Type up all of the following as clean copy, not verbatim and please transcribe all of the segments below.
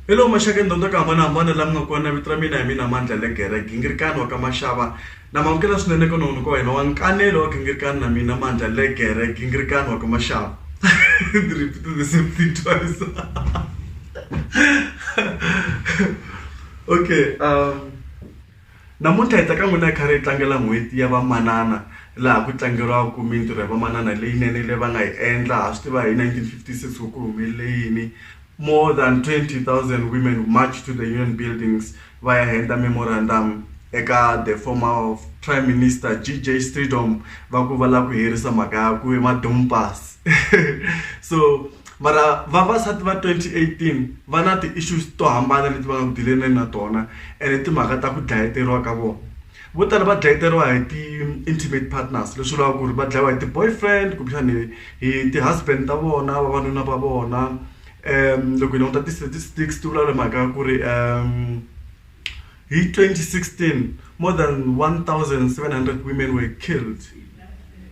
Hello mashaka ndondo ka mana mana lam nga kona vitra mina mina mandla le gereke ngirikani wa ka mashava na mamkela swinene ko nono ko wena wa nkanelo wa ngirikani na mina mandla le gereke ngirikani wa ka mashava. Repeat the same thing twice. Okay, namuntlha hi ta ka n'wina hi karhi hi tlangela n'hweti ya vamanana laha ku tlangeriwaka mintirho ya vamanana leyinene leyi va nga yi endla ha swi tiva hi 1956 ku humelele yini. More than 20,000 women marched to the union buildings via henda memorandum eka the former prime minister G.J. Streetom va ku va la ku herisa mhaka ya ku madumpas. So mara vavasati va 2018 va na ti-issues to hambana leti va nga ku dileni na tona ene timhaka ta ku dlayeteriwa ka vona. Vo tala va dlayeteriwa hi ti-intimate partners leswi vulaka ku ri va dlayiwa hi ti-boyfriend kumbexani hi ti-husband ta vona vavanuna va vona. Loko hi languta ti-statistics ti vula mhaka ya ku ri hi 2016 more than 1,700 women were killed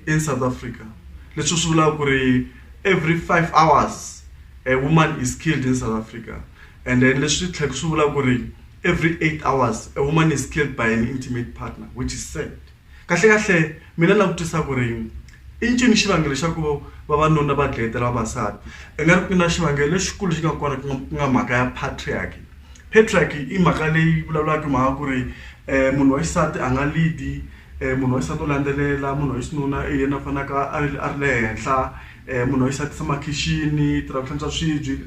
in South Africa. Leswi swi vulaka ku ri every 5 hours a woman is killed in South Africa, and then leswi tlhela swi vula ku ri every 8 hours a woman is killed by an intimate partner, which is sad. Kahle kahle mina na kutisa ku ri i ncini xivangelo xa ku vavanuna va dlayetela vavasati. I nga ri ku na xivangelo lexikulu xi nga kona ku nga mhaka ya patriarchy. Patriarchy i mhaka leyi vulavulaka mhaka ku ri munhu wa xisati a nga lead, munhu wa xisati u landzelela, munhu wa xinuna i yena fanaka a ri le henhla, munhu wa xisati tshama khixini tirha ku hlantswa swibye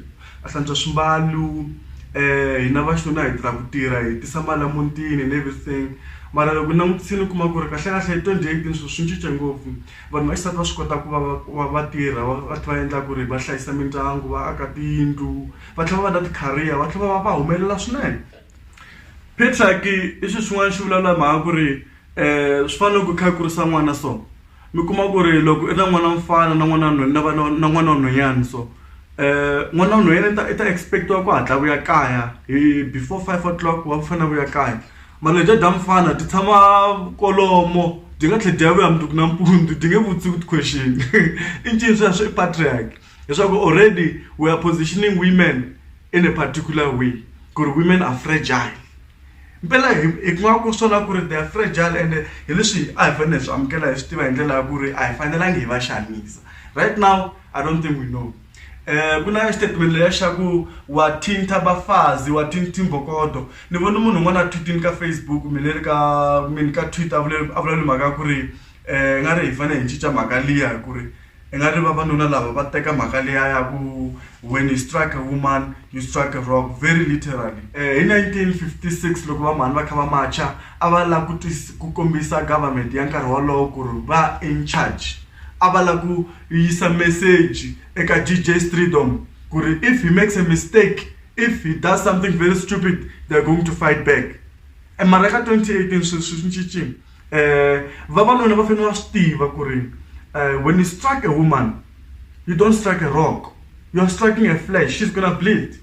a hlantswa swimbalo, hina va xinuna hi tirha ku tirha hi tisa mali a mutini and everything. Mara loko langutisile u kuma ku ri kahle kahle hi 2018 swilo swi cince ngopfu. Vanhu va xisati va swi kota ku va tirha va endla ku ri va hlayisa mindyangu, va aka tiyindlu, va tlhela va va na ti-career, va tlhela va humelela swinene. Patriarchy i swilo swin'wana xi vulavula mhaka ku ri swi fanele ku kha kurisa n'wana so. Mi kuma ku ri loko i na n'wana mfana na n'wana na n'wana wa nhwanyana so n'wana wa nhwanyana i ta expect-iwa ku hatla vuya kaya hi before 5 o'clock wa fanele vuya kaya. Mara leti dya mfana ti tshama kolomo di nga tlhela di ya vuya mundzuku nampundzu di nge vutisi ku ti-question. I ncini sweswo i patriarchy leswaku already we are positioning women in a particular way ku ri women are fragile. Mpela hi kuma ku swona ku ri they are fragile and hi leswi a hi fanele swi amukela hi swi tiva hi ndlela ya ku ri a hi fanelangi hi va xanisa. Right now I don't think we know. Ku na statement leya xa ku wa thinta bafazi wa tintimbokodo. Ni vona munhu un'wana a tweetini ka Facebook mini ka Twitter a vula mhaka ku ri nga ri hi fanele hi cinca mhaka liya ku ri i nga ri vavanuna lava va teka mhaka liya ya ku when you strike a woman you strike a rock, very literally. Hi 1956 loko vamhani va kha va marcha a va lava ku kombisa government ya nkarhi wolowo ku ri va in charge. A va lava ku yisa message eka G.J. Streetom ku ri if he makes a mistake, if he does something very stupid, they're going to fight back. Mara ka 2018 swi cincile. Vavanuna va fanele va swi tiva ku ri when you strike a woman, you don't strike a rock. You are striking a flesh. She's gonna bleed.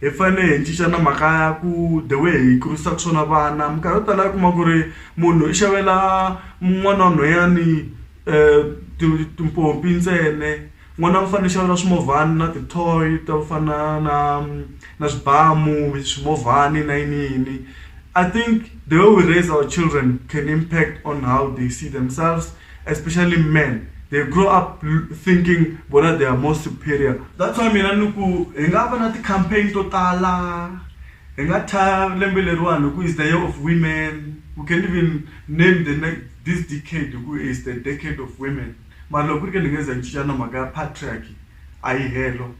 Hi fanele hi cinca na mhaka ya ku the way hi kurisaka swona vana. Minkarhi yo tala kuma ku ri munhu i xavela n'wana wa nhwanyani timpompi ntsene, n'wana wa mfana i xavela swimovhana na ti-toy to fana na swibamu, swimovhani na yini. I think the way we raise our children can impact on how they see themselves, especially men. They grow up thinking bona they are more superior. That's why mina ni ku hi nga va na ti-campaign to tala. Hi nga tha lembe leriwani ku is the year of women. We can even name this decade who is the decade of women. Mara loko ri ke ni nge ze ni cinca na mhaka ya patriarchy a yi helo.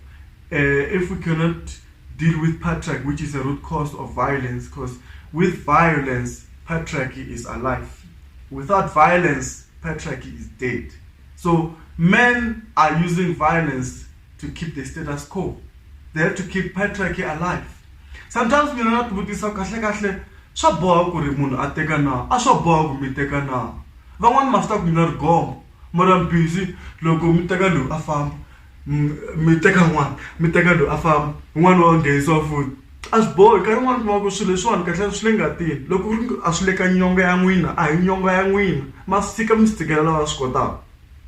If we cannot deal with patriarchy, which is a root cause of violence, because with violence patriarchy is alive. Without violence patriarchy is dead. So men are using violence to keep the status quo. They have to keep patriarchy alive. Sometimes mina na tivutisa kahle kahle swa boha ku ri munhu a teka na, a swa boha ku mi teka na. Van'wana ma swi ta ku mina ri gombo mara busy loko mi teka loyi a famba mi teka n'wana, mi teka loyi a famba n'wana wa nghenisiwa futhi. A swi bohi nkarhi wun'wana kuma ku swilo leswiwani kahle swi le ngatini. Loko ku ri a swi le ka nyonga ya n'wina a hi nyonga ya n'wina, ma fika mi swi tshikelela va swi kotaka.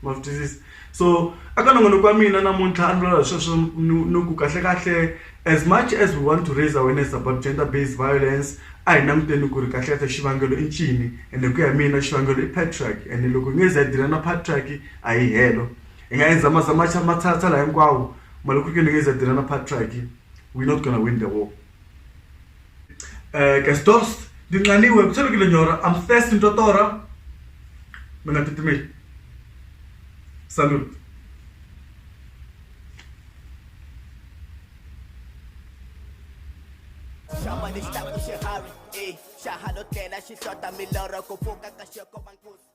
Ma swi twisisa. So akanongono kwa mina namuntlha a ni vula sweswo no ku kahle kahle, as much as we want to raise awareness about gender based violence, a hi languteni ku ri kahle kahle xivangelo i ncini, ende ku ya mina xivangelo i patriarchy, ende loko hi nge ze hi dila na patriarchy a hi helo. Hi nga endla matshalatshala hinkwawo, mara loko ku ri ke ni nge ze hi dila na patriarchy, we're not gonna win the war. Gestorst ndinxaniwe kuthelekile nyora, I'm thirsty ntotora, mina titimeli. Salute. Somebody stop the Shahari, eh? Shahado Tena, she shot a milora, Kopoka, Kashoko, Bankus.